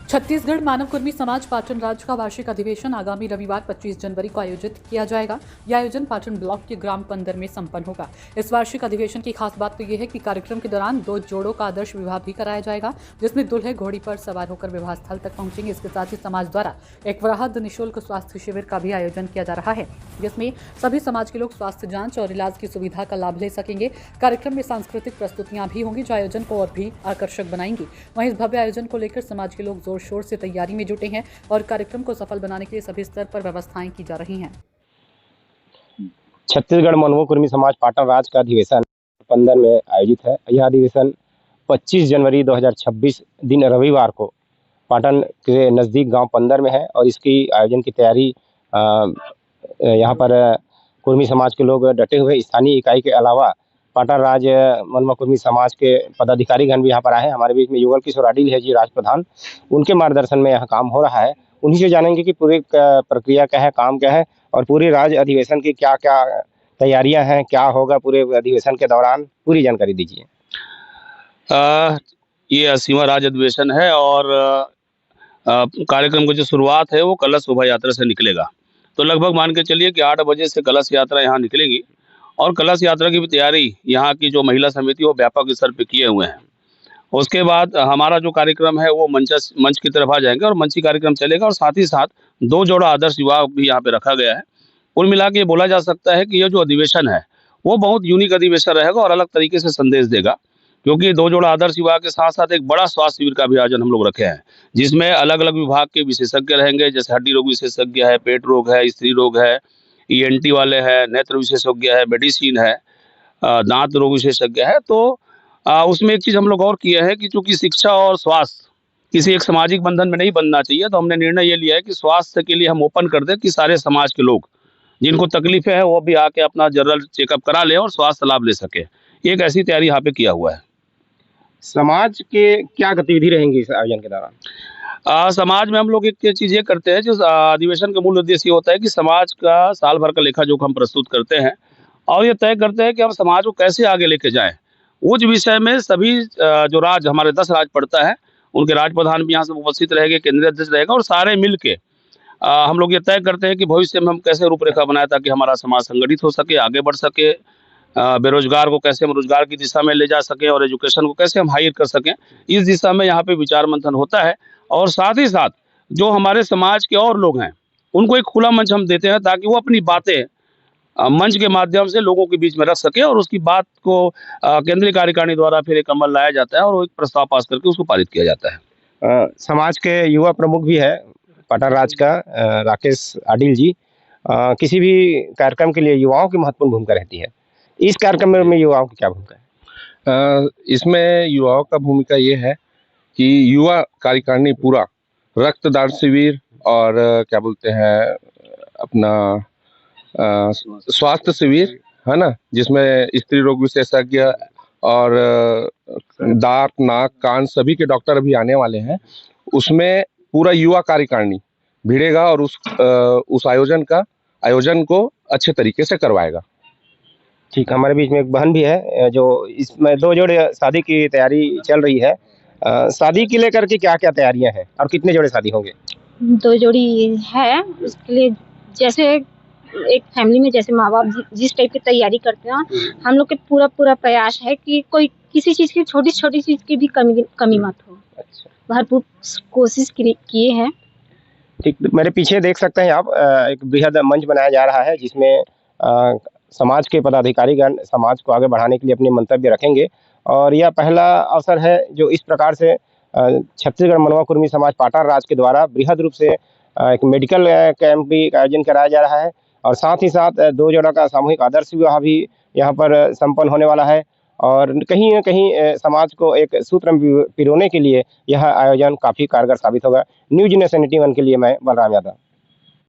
छत्तीसगढ़ मानव कुर्मी समाज पाटन राज्य का वार्षिक अधिवेशन आगामी रविवार 25 जनवरी को आयोजित किया जाएगा। यह आयोजन पाटन ब्लॉक के ग्राम पंदर में संपन्न होगा। इस वार्षिक अधिवेशन की खास बात तो यह है कि कार्यक्रम के दौरान 2 जोड़ों का आदर्श विवाह भी कराया जाएगा, जिसमें दूल्हे घोड़ी पर सवार होकर विवाह स्थल तक पहुंचेंगे। इसके साथ ही समाज द्वारा एक वृहद निःशुल्क स्वास्थ्य शिविर का भी आयोजन किया जा रहा है, जिसमें सभी समाज के लोग स्वास्थ्य जाँच और इलाज की सुविधा का लाभ ले सकेंगे। कार्यक्रम में सांस्कृतिक प्रस्तुतियां भी होंगी, जो आयोजन को और भी आकर्षक बनाएंगी। वहीं इस भव्य आयोजन को लेकर समाज के लोग जोर शोर से तैयारी में जुटे हैं और कार्यक्रम को सफल बनाने के लिए सभी स्तर पर व्यवस्थाएं की जा रही हैं। छत्तीसगढ़ मानव कुर्मी समाज पाटन राज्य का अधिवेशन पंदर में आयोजित है। यह अधिवेशन 25 जनवरी 2026 दिन रविवार को पाटन के नज़दीक गांव पंदर में है और इसकी आयोजन की तैयारी यहां पर कुर्मी समाज के लोग डटे हुए। स्थानीय इकाई के अलावा पाटन राज्य मानव कुर्मी समाज के पदाधिकारीगण भी यहाँ पर आए हैं। हमारे बीच में युगल किशोर आडिल है जी, राज प्रधान, उनके मार्गदर्शन में यहाँ काम हो रहा है। उन्हीं से जानेंगे कि पूरी प्रक्रिया क्या है, काम क्या है और पूरे राज्य अधिवेशन की क्या क्या तैयारियां हैं, क्या होगा पूरे अधिवेशन के दौरान, पूरी जानकारी दीजिए। ये 80वां राज्य अधिवेशन है और कार्यक्रम की जो शुरुआत है वो कलश शोभा यात्रा से निकलेगा। तो लगभग मान के चलिए कि 8 बजे से कलश यात्रा यहाँ निकलेगी और कलश यात्रा की भी तैयारी यहाँ की जो महिला समिति वो व्यापक स्तर पे किए हुए हैं। उसके बाद हमारा जो कार्यक्रम है वो मंच की तरफ आ जाएंगे और मंची कार्यक्रम चलेगा और साथ ही साथ 2 जोड़ा आदर्श विवाह भी यहाँ पे रखा गया है। कुल मिला के बोला जा सकता है कि यह जो अधिवेशन है वो बहुत यूनिक अधिवेशन रहेगा और अलग तरीके से संदेश देगा, क्योंकि 2 जोड़ा आदर्श विवाह के साथ साथ एक बड़ा स्वास्थ्य शिविर का भी आयोजन हम लोग रखे हैं, जिसमें अलग अलग विभाग के विशेषज्ञ रहेंगे। जैसे हड्डी रोग विशेषज्ञ है, पेट रोग है, स्त्री रोग है, ENT वाले हैं, नेत्र विशेषज्ञ है, मेडिसिन है, दांत रोग विशेषज्ञ है। तो उसमें एक चीज़ हम लोग और किए हैं कि चूंकि शिक्षा और स्वास्थ्य किसी एक सामाजिक बंधन में नहीं बनना चाहिए, तो हमने निर्णय ये लिया है कि स्वास्थ्य के लिए हम ओपन कर दें कि सारे समाज के लोग जिनको तकलीफें हैं वो भी आके अपना जनरल चेकअप करा लें और स्वास्थ्य लाभ ले सके। एक ऐसी तैयारी यहाँ पे किया हुआ है। समाज के क्या गतिविधि रहेंगी इस आयोजन के दौरान? समाज में हम लोग एक चीज़ ये करते हैं, जो अधिवेशन का मूल उद्देश्य ये होता है कि समाज का साल भर का लेखा जोखा हम प्रस्तुत करते हैं और ये तय करते हैं कि हम समाज को कैसे आगे लेके जाएं। उस विषय में सभी जो राज्य, हमारे 10 राज्य पड़ता है, उनके राज्य प्रधान भी यहाँ से उपस्थित रहेंगे, केंद्रीय अध्यक्ष रहेगा और सारे मिल के हम लोग ये तय करते हैं कि भविष्य में हम कैसे रूपरेखा बनाए ताकि हमारा समाज संगठित हो सके, आगे बढ़ सके, बेरोजगार को कैसे हम रोजगार की दिशा में ले जा सकें और एजुकेशन को कैसे हम हायर कर सकें। इस दिशा में यहाँ पे विचार मंथन होता है और साथ ही साथ जो हमारे समाज के और लोग हैं उनको एक खुला मंच हम देते हैं ताकि वो अपनी बातें मंच के माध्यम से लोगों के बीच में रख सके और उसकी बात को केंद्रीय कार्यकारिणी द्वारा फिर एक अमल लाया जाता है और वो एक प्रस्ताव पास करके उसको पारित किया जाता है। समाज के युवा प्रमुख भी है पाटन राज्य का, राकेश आडिल जी। किसी भी कार्यक्रम के लिए युवाओं की महत्वपूर्ण भूमिका रहती है। इस कार्यक्रम में युवाओं की क्या भूमिका है? इसमें युवाओं का भूमिका ये है कि युवा कार्यकारिणी पूरा रक्तदान शिविर और क्या बोलते हैं अपना स्वास्थ्य शिविर है ना, जिसमें स्त्री रोग विशेषज्ञ और दांत, नाक, कान सभी के डॉक्टर अभी आने वाले हैं। उसमें पूरा युवा कार्यकारिणी भिड़ेगा और उस आयोजन को अच्छे तरीके से करवाएगा। ठीक, हमारे बीच में एक बहन भी है जो इसमें 2 जोड़े शादी की तैयारी चल रही है। शादी के लेकर के क्या क्या तैयारियां हैं और कितने जोड़े शादी होंगे? 2 जोड़ी है। उसके लिए जैसे एक फैमिली में जैसे माँ बाप जिस टाइप की तैयारी करते हैं, हम लोग के पूरा प्रयास है कि कोई किसी चीज़ की छोटी चीज़ की भी कमी मत हो। अच्छा, भरपूर कोशिश किए हैं। ठीक, मेरे पीछे देख सकते हैं आप, एक बृहद मंच बनाया जा रहा है जिसमें समाज के पदाधिकारीगण समाज को आगे बढ़ाने के लिए अपने मंतव्य रखेंगे और यह पहला अवसर है जो इस प्रकार से छत्तीसगढ़ मनवा कुर्मी समाज पाटन राज्य के द्वारा बृहद रूप से एक मेडिकल कैंप भी का आयोजन कराया जा रहा है और साथ ही साथ 2 जोड़ा का सामूहिक आदर्श विवाह भी यहाँ पर संपन्न होने वाला है और कहीं न कहीं समाज को एक सूत्र में पिरोने के लिए यह आयोजन काफ़ी कारगर साबित होगा। न्यूज़ नेशन 81 के लिए मैं बलराम यादव।